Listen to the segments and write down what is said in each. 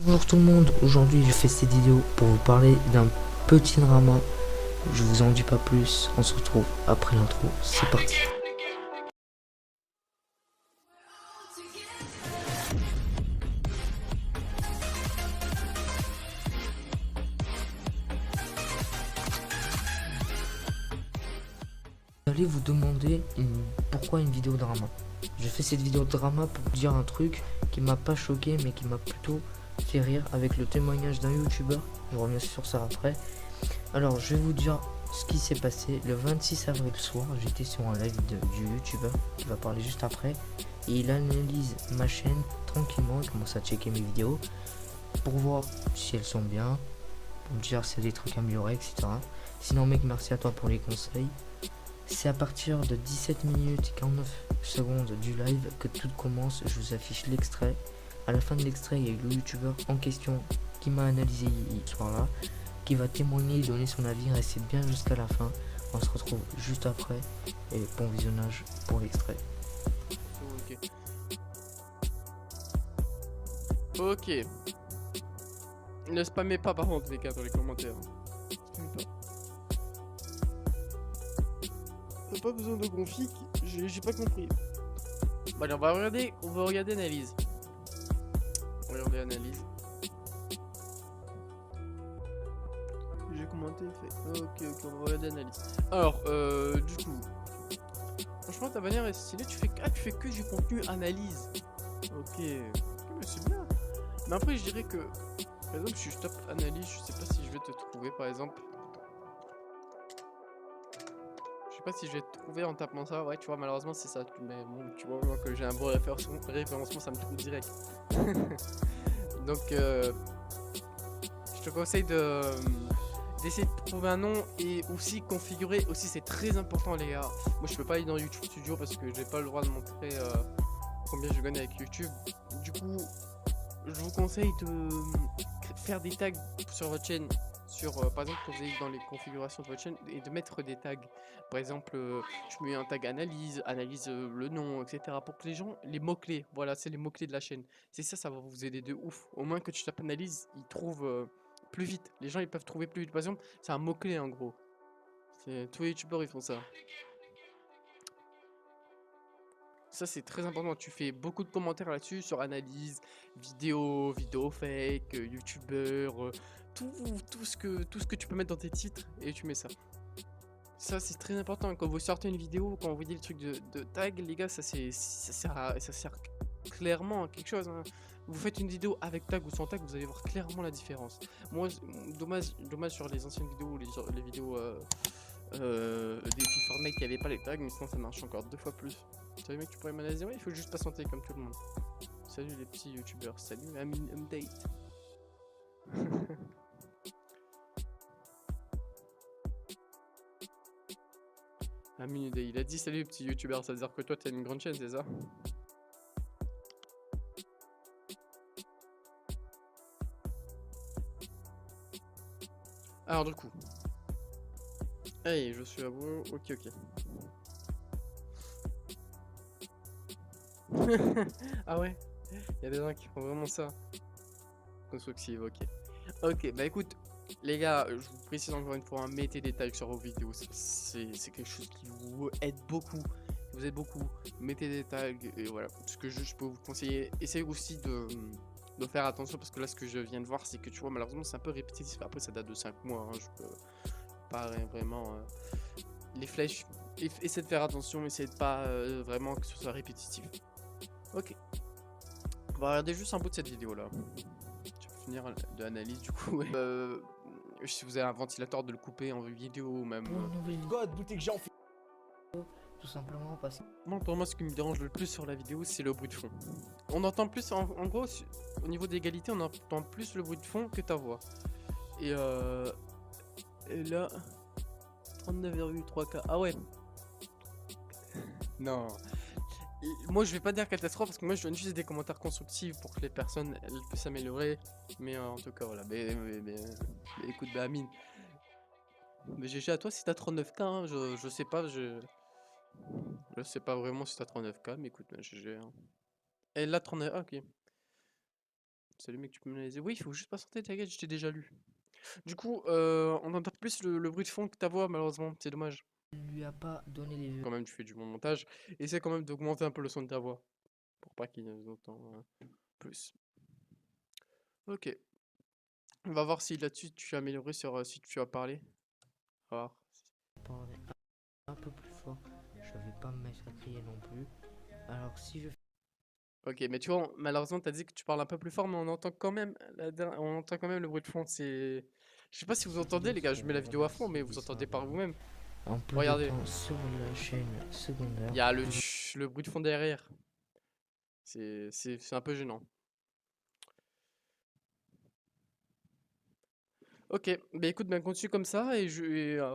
Bonjour tout le monde, aujourd'hui je fais cette vidéo pour vous parler d'un petit drama. Je vous en dis pas plus, on se retrouve après l'intro, c'est parti. Vous allez vous demander pourquoi une vidéo drama. Je fais cette vidéo drama pour vous dire un truc qui m'a pas choqué mais qui m'a plutôt fait rire avec le témoignage d'un youtubeur. Je reviens sur ça après. Alors je vais vous dire ce qui s'est passé le 26 avril soir. J'étais sur un live du youtubeur qui va parler juste après. Et il analyse ma chaîne tranquillement. Il commence à checker mes vidéos pour voir si elles sont bien, pour me dire s'il y a des trucs améliorés, etc. Sinon mec, merci à toi pour les conseils. C'est à partir de 17 minutes et 49 secondes du live que tout commence. Je vous affiche l'extrait. À la fin de l'extrait, il y a eu le youtubeur en question qui m'a analysé ce soir-là, qui va témoigner et donner son avis. Restez bien jusqu'à la fin. On se retrouve juste après. Et bon visionnage pour l'extrait. Ok. Ok. Ne spammez pas par contre les gars dans les commentaires. Spammez pas. T'as pas besoin de config, j'ai pas compris. Bon allez, on va regarder analyse. On va regarder analyse. J'ai commenté, fait. Ok, on va regarder analyse. Alors, du coup. Franchement ta bannière est stylée, tu fais que du contenu analyse. Ok, mais c'est bien. Mais après je dirais que, par exemple, si je tape analyse, je sais pas si je vais te trouver par exemple. Je sais pas si je vais te trouver en tapant ça, ouais tu vois malheureusement c'est ça, mais bon tu vois moi que j'ai un bon référencement ça me trouve direct. Donc je te conseille d'essayer de trouver un nom et aussi configurer, aussi c'est très important les gars. Moi je peux pas aller dans YouTube Studio parce que j'ai pas le droit de montrer combien je gagne avec YouTube. Du coup je vous conseille de faire des tags sur votre chaîne, par exemple quand vous allez dans les configurations de votre chaîne et de mettre des tags. Par exemple, je mets un tag analyse, le nom, etc. pour que les gens, les mots-clés, voilà, c'est les mots-clés de la chaîne. C'est ça, ça va vous aider de ouf. Au moins que tu tapes analyse, ils trouvent plus vite. Les gens, ils peuvent trouver plus vite. Par exemple, c'est un mot-clé en gros. Tous les youtubeurs, ils font ça. Ça c'est très important, tu fais beaucoup de commentaires là-dessus sur analyse, vidéo fake, youtubeur, tout ce que tu peux mettre dans tes titres et tu mets ça. Ça c'est très important, quand vous sortez une vidéo, quand vous voyez le truc de tag, les gars, ça sert clairement à quelque chose, hein. Vous faites une vidéo avec tag ou sans tag, vous allez voir clairement la différence. Moi, dommage sur les anciennes vidéos, les vidéos défi Fortnite, il n'y avait pas les tags, mais sinon ça marche encore 2 fois plus. Salut mec, tu pourrais m'analyser? Ouais, il faut juste patienter comme tout le monde. Salut les petits youtubeurs, salut Amin Update. Amin Update, il a dit salut les petits youtubeurs, ça veut dire que toi t'as une grande chaîne, c'est ça? Alors du coup. Hey, je suis à vous, ok. Ah ouais? Il y a des gens qui font vraiment ça. Constructive, ok. Ok, bah écoute, les gars, je vous précise encore une fois, hein, mettez des tags sur vos vidéos. C'est quelque chose qui vous aide beaucoup. Vous aide beaucoup. Mettez des tags et voilà. Ce que je peux vous conseiller. Essayez aussi de faire attention parce que là, ce que je viens de voir, c'est que tu vois, malheureusement, c'est un peu répétitif. Après, ça date de 5 mois. Hein, je peux pas vraiment. Les flèches, essayez de faire attention. Essayez de pas vraiment que ce soit répétitif. Ok. On va regarder juste un bout de cette vidéo là. Finir de l'analyse du coup. Si vous avez un ventilateur, de le couper en vidéo ou même. God, d'où t'es que j'en fais tout simplement parce que Pour moi, ce qui me dérange le plus sur la vidéo, c'est le bruit de fond. On entend plus, en gros, au niveau d'égalité, on entend plus le bruit de fond que ta voix. Et là, 39,3K. Ah ouais. Non. Moi je vais pas dire catastrophe parce que moi je donne juste des commentaires constructifs pour que les personnes elles puissent s'améliorer. Mais en tout cas voilà. Mais écoute, bah Amine. Mais GG à toi si t'as 39K, hein, je sais pas, je sais pas vraiment si t'as 39K, mais écoute, GG. Hein. Et là 39, ah, ok. Salut mec, tu peux m'analyser? Oui, il faut juste patienter, t'inquiète, je t'ai déjà lu. Du coup, on entend plus le bruit de fond que ta voix, malheureusement, c'est dommage. ne lui a pas donné les vues. Quand même, tu fais du bon montage. Essaie quand même d'augmenter un peu le son de ta voix, pour pas qu'il entende plus. Ok, on va voir si là-dessus tu as amélioré sur si tu as parlé. On va voir. Parler un peu plus fort. Je vais pas me mettre à crier non plus. Alors si je Ok, mais tu vois, malheureusement, t'as dit que tu parles un peu plus fort, mais on entend quand même, on entend quand même le bruit de fond. C'est, je sais pas si vous cette entendez, vidéo les gars. Je serait mets la vidéo à fond, remercié mais des vous 100 entendez par abonnés. vous-même. En peu de Regardez, temps sur la chaîne secondaire. il y a le bruit de fond derrière. C'est un peu gênant. Ok, bah écoute, ben continue comme ça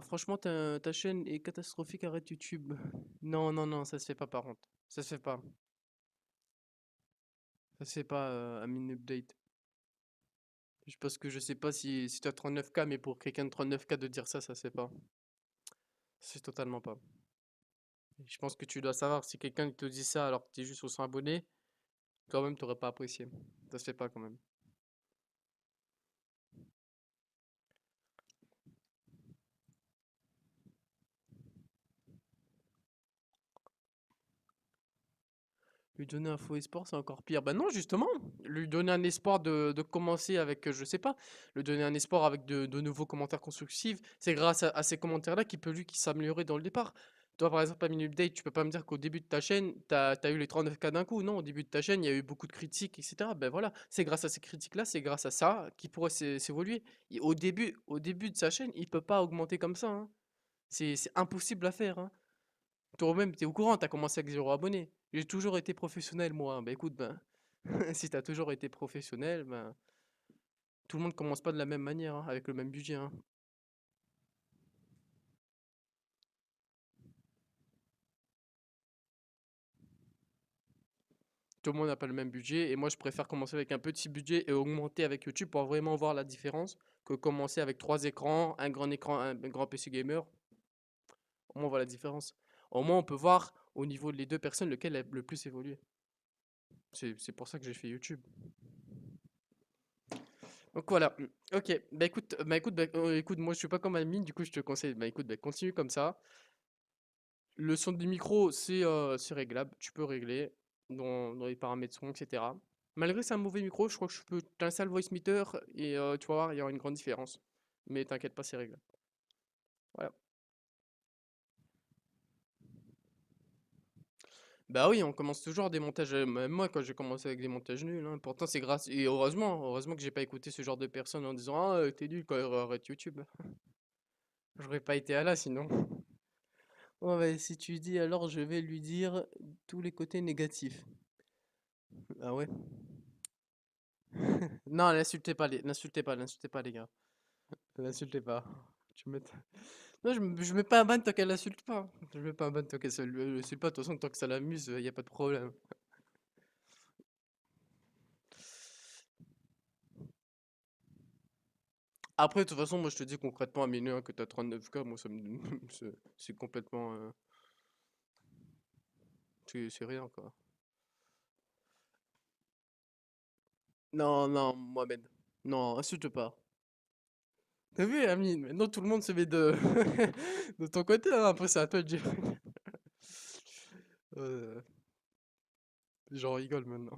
franchement ta chaîne est catastrophique, arrête YouTube. Non, non, non, ça se fait pas par contre. Ça se fait pas. Ça se fait pas, Amine Update. Parce que je sais pas si tu as 39K, mais pour quelqu'un de 39K de dire ça, ça se fait pas. C'est totalement pas. Je pense que tu dois savoir, si quelqu'un te dit ça alors que t'es juste au 100 abonnés, quand même t'aurais pas apprécié. Ça se fait pas quand même. Lui donner un faux espoir, c'est encore pire. Bah non, justement, lui donner un espoir de commencer avec, je sais pas, lui donner un espoir avec de nouveaux commentaires constructifs. C'est grâce à ces commentaires-là qu'il peut lui qui s'améliorer dans le départ. Toi, par exemple, à Mini Update, tu peux pas me dire qu'au début de ta chaîne, t'as eu les 39K d'un coup. Non, au début de ta chaîne, il y a eu beaucoup de critiques, etc. Ben voilà, c'est grâce à ces critiques-là, c'est grâce à ça qu'il pourrait s'évoluer. Au début de sa chaîne, il peut pas augmenter comme ça, hein. C'est impossible à faire, hein. Toi-même, t'es au courant, t'as commencé avec 0 abonnés. J'ai toujours été professionnel, moi. Bah écoute, ben, si t'as toujours été professionnel, ben, tout le monde commence pas de la même manière, hein, avec le même budget, hein. Tout le monde n'a pas le même budget, et moi je préfère commencer avec un petit budget et augmenter avec YouTube pour vraiment voir la différence que commencer avec 3 écrans, un grand PC gamer. Au moins on voit la différence. Au moins on peut voir au niveau de les deux personnes lequel a le plus évolué. C'est pour ça que j'ai fait YouTube. Donc voilà. Ok. Bah écoute, moi je suis pas comme Amine, du coup je te conseille. Bah écoute, bah continue comme ça. Le son du micro, c'est réglable. Tu peux régler dans les paramètres son, etc. Malgré que c'est un mauvais micro, je crois que je peux t'installer le voice meter et tu vas voir, il y aura une grande différence. Mais t'inquiète pas, c'est réglable. Voilà. Bah oui, on commence toujours des montages. Même moi, quand j'ai commencé avec des montages nuls, hein. Pourtant, c'est grâce. Et heureusement que j'ai pas écouté ce genre de personnes en disant ah, t'es nul quand arrête YouTube. J'aurais pas été là sinon. Ouais, ouais, si tu dis alors je vais lui dire tous les côtés négatifs. Ah ouais? Non, l'insultez pas les gars. L'insultez pas. Tu mets... Non, je mets pas un ban tant qu'elle l'insulte pas. Je mets pas un ban tant qu'elle l'insulte pas. De toute façon, tant que ça l'amuse, y a pas de problème. Après, de toute façon, moi je te dis concrètement à minuit que t'as 39K, moi ça me... c'est complètement... c'est rien quoi. Non, non, Mohamed. Non, insulte pas. T'as vu, Amine? Maintenant tout le monde se met de, de ton côté, hein. Après c'est à toi de dire. Euh, J'en rigole maintenant.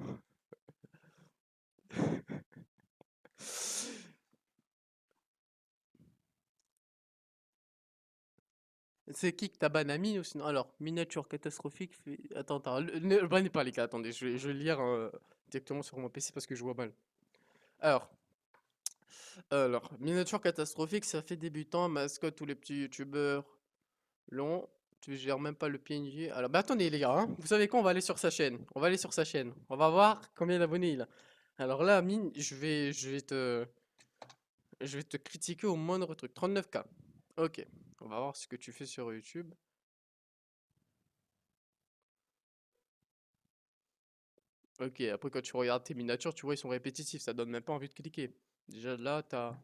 C'est qui que t'as ban Amine ou sinon? Alors, miniature catastrophique. Attends, attends. Ne bannez pas les gars, attendez, je vais lire directement sur mon PC parce que je vois mal. Alors, miniature catastrophique, ça fait débutant, mascotte, tous les petits youtubeurs l'ont. Tu gères même pas le PNG. Alors, bah attendez les gars, hein. Vous savez quoi? On va aller sur sa chaîne. On va aller sur sa chaîne. On va voir combien d'abonnés il a. Alors là, Amine, je vais te critiquer au moindre truc. 39K. Ok. On va voir ce que tu fais sur YouTube. Ok, après quand tu regardes tes miniatures, tu vois, ils sont répétitifs, ça donne même pas envie de cliquer. Déjà là, t'as...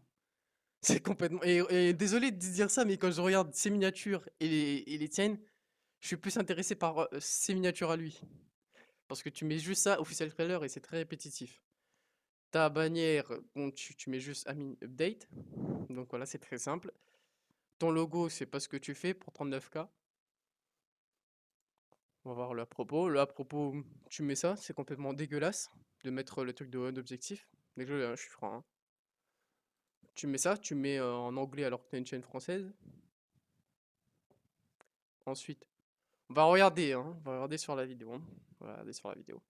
C'est complètement... Et désolé de dire ça, mais quand je regarde ses miniatures et les tiennes, je suis plus intéressé par ses miniatures à lui. Parce que tu mets juste ça, official trailer, et c'est très répétitif. Ta bannière, bon, tu mets juste Amin Update. Donc voilà, c'est très simple. Ton logo, c'est pas ce que tu fais pour 39K. On va voir le à propos. Le à propos, tu mets ça, c'est complètement dégueulasse de mettre le truc d'objectif. Désolé, hein, je suis franc, hein. Tu mets ça, tu mets en anglais alors que t'as une chaîne française. Ensuite, on va regarder, hein. On va regarder sur la vidéo, hein. On va regarder sur la vidéo.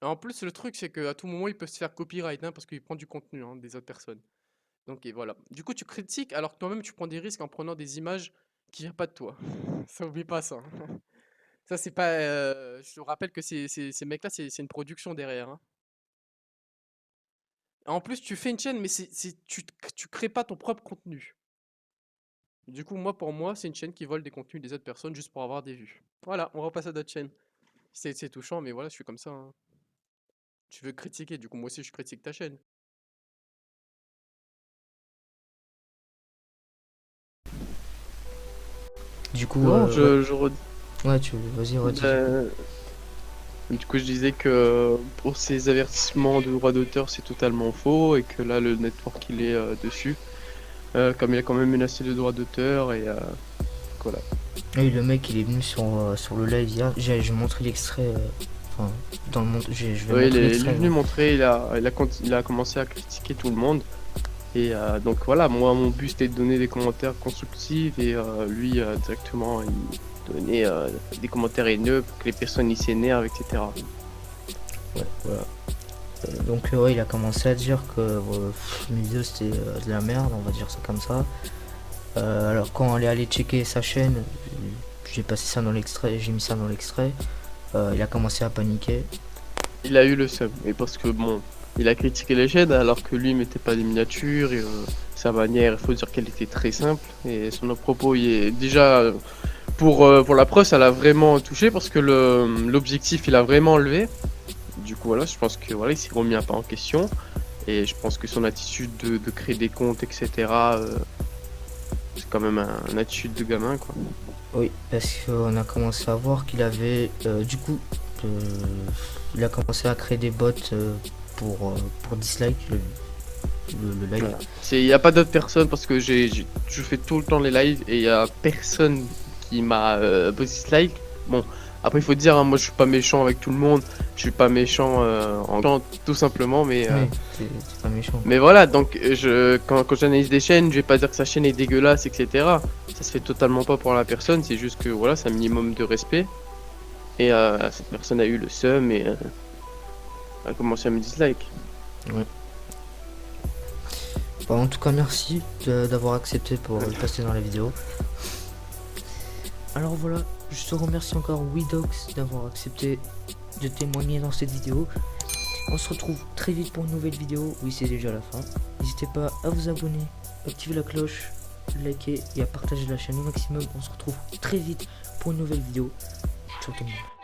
Et en plus, le truc, c'est qu'à tout moment, ils peuvent se faire copyright, hein, parce qu'ils prennent du contenu, hein, des autres personnes. Donc et voilà. Du coup, tu critiques alors que toi-même, tu prends des risques en prenant des images qui viennent pas de toi. Ça, oublie pas ça, hein. Ça, c'est pas. Je te rappelle que ces mecs-là, c'est une production derrière, hein. En plus, tu fais une chaîne, mais tu crées pas ton propre contenu. Du coup, pour moi, c'est une chaîne qui vole des contenus des autres personnes juste pour avoir des vues. Voilà, on repasse à d'autres chaînes. C'est touchant, mais voilà, je suis comme ça, hein. Tu veux critiquer, du coup, moi aussi, je critique ta chaîne. Du coup, Non, ouais. je redis. Ouais, vas-y, redis. Du coup, je disais que pour ces avertissements de droits d'auteur, c'est totalement faux et que là, le network, il est dessus. Comme il a quand même menacé le droit d'auteur et voilà. Et le mec, il est venu sur le live hier. J'ai montré l'extrait. Enfin, dans le monde. Je vais Ouais, montrer il est l'extrait. venu montrer, il a commencé à critiquer tout le monde. Et donc voilà, moi, mon but c'était de donner des commentaires constructifs et lui, directement, il donnait des commentaires haineux pour que les personnes y s'énervent, etc. Ouais, voilà. Donc, ouais, il a commencé à dire que mes vidéos c'était de la merde, on va dire ça comme ça. Alors, quand elle est allé checker sa chaîne, j'ai passé ça dans l'extrait, j'ai mis ça dans l'extrait. Il a commencé à paniquer. Il a eu le seum, et parce que bon, il a critiqué les chaînes alors que lui mettait pas des miniatures et sa bannière, il faut dire qu'elle était très simple et son propos il est déjà pour la preuve, ça l'a vraiment touché parce que l'objectif il a vraiment enlevé. Du coup voilà, je pense que voilà, il s'est remis un peu en question et je pense que son attitude de créer des comptes, etc. C'est quand même une attitude de gamin quoi. Oui, parce qu'on a commencé à voir qu'il avait, du coup, il a commencé à créer des bots pour dislike le live. Voilà. Il n'y a pas d'autres personnes parce que je fais tout le temps les lives et il n'y a personne qui m'a dislike. Bon, après il faut dire, hein, moi je suis pas méchant avec tout le monde, je suis pas méchant tout simplement, mais Oui, c'est pas méchant. mais voilà, donc quand j'analyse des chaînes, je vais pas dire que sa chaîne est dégueulasse, etc. Ça se fait totalement pas pour la personne, c'est juste que voilà, c'est un minimum de respect. Et cette personne a eu le seum et a commencé à me dislike. Ouais. Bah, en tout cas, merci d'avoir accepté pour passer dans la vidéo. Alors voilà, je te remercie encore Widox d'avoir accepté de témoigner dans cette vidéo. On se retrouve très vite pour une nouvelle vidéo. Oui, c'est déjà la fin. N'hésitez pas à vous abonner, activer la cloche, liker et à partager la chaîne au maximum. On se retrouve très vite pour une nouvelle vidéo. Ciao tout le monde.